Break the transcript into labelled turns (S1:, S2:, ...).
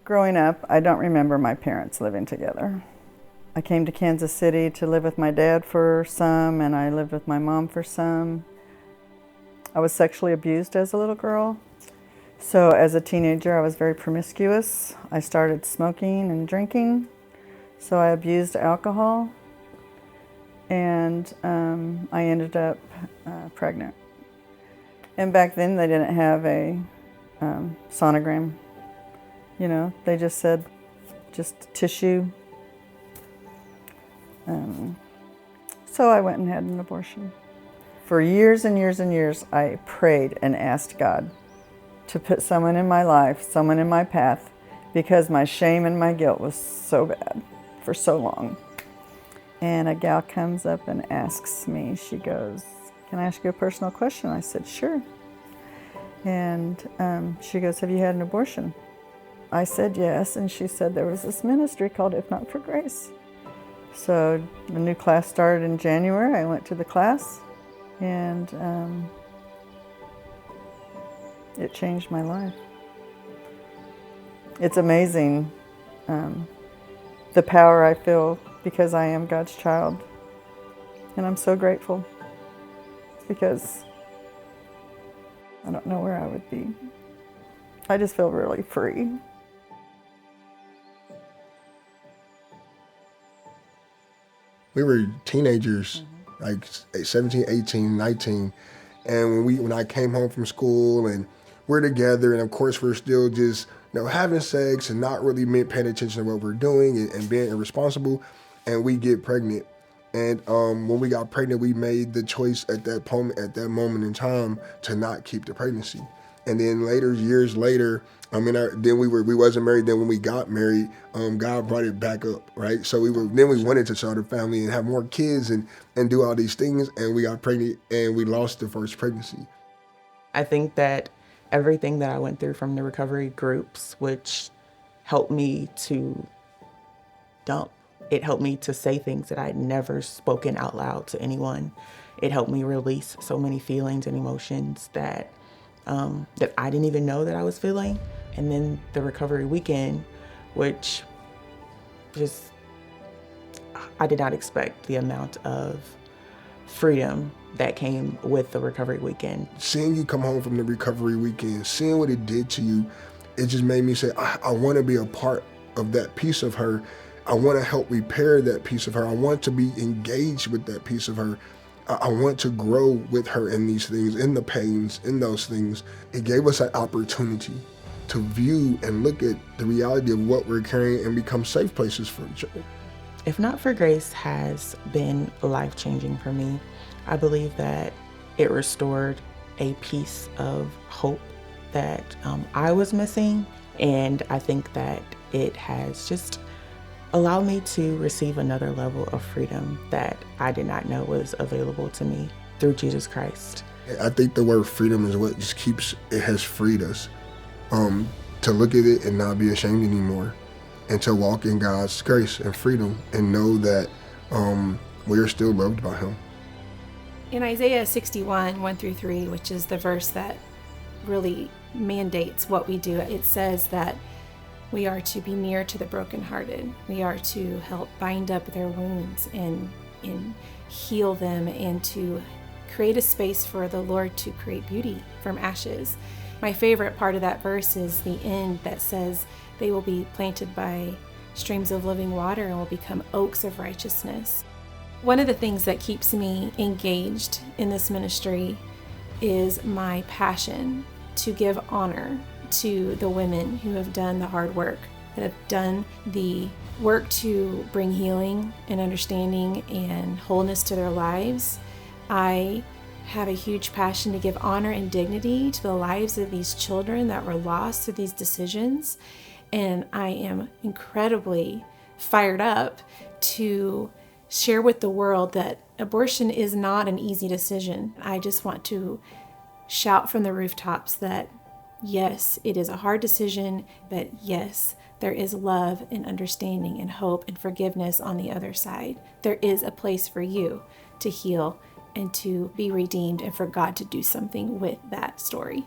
S1: Growing up, I don't remember my parents living together. I came to Kansas City to live with my dad for some, and I lived with my mom for some. I was sexually abused as a little girl. So as a teenager, I was very promiscuous. I started smoking and drinking. So I abused alcohol, and I ended up pregnant. And back then, they didn't have a sonogram. You know, they just said, just tissue. So I went and had an abortion. For years and years and years, I prayed and asked God to put someone in my life, someone in my path, because my shame and my guilt was so bad for so long. And a gal comes up and asks me, she goes, "Can I ask you a personal question?" I said, "Sure." And she goes, "Have you had an abortion?" I said yes, and she said there was this ministry called If Not for Grace. So the new class started in January. I went to the class, and it changed my life. It's amazing the power I feel because I am God's child. And I'm so grateful because I don't know where I would be. I just feel really free.
S2: We were teenagers, like 17, 18, 19. And when I came home from school and we're together, and of course we're still just having sex and not really paying attention to what we're doing and being irresponsible, and we get pregnant. And when we got pregnant, we made the choice at that moment in time to not keep the pregnancy. And then years later, then we wasn't married. Then when we got married, God brought it back up, right? So we wanted to start a family and have more kids and do all these things. And we got pregnant and we lost the first pregnancy.
S3: I think that everything that I went through from the recovery groups, which helped me to dump. It helped me to say things that I had never spoken out loud to anyone. It helped me release so many feelings and emotions that I didn't even know that I was feeling. And then the recovery weekend, which just, I did not expect the amount of freedom that came with the recovery weekend.
S2: Seeing you come home from the recovery weekend, seeing what it did to you, it just made me say, I want to be a part of that piece of her. I want to help repair that piece of her. I want to be engaged with that piece of her. I want to grow with her in these things, in the pains, in those things. It gave us an opportunity to view and look at the reality of what we're carrying and become safe places for each other.
S3: If Not for Grace has been life-changing for me. I believe that it restored a piece of hope that I was missing, and I think that it has just allowed me to receive another level of freedom that I did not know was available to me through Jesus Christ.
S2: I think the word freedom is what just has freed us to look at it and not be ashamed anymore, and to walk in God's grace and freedom and know that we are still loved by Him.
S4: In Isaiah 61, 1-3, which is the verse that really mandates what we do, it says that we are to be near to the brokenhearted. We are to help bind up their wounds and heal them, and to create a space for the Lord to create beauty from ashes. My favorite part of that verse is the end that says they will be planted by streams of living water and will become oaks of righteousness. One of the things that keeps me engaged in this ministry is my passion to give honor to the women who have done the hard work, that have done the work to bring healing and understanding and wholeness to their lives. I have a huge passion to give honor and dignity to the lives of these children that were lost through these decisions. And I am incredibly fired up to share with the world that abortion is not an easy decision. I just want to shout from the rooftops that yes, it is a hard decision, but yes, there is love and understanding and hope and forgiveness on the other side. There is a place for you to heal and to be redeemed, and for God to do something with that story.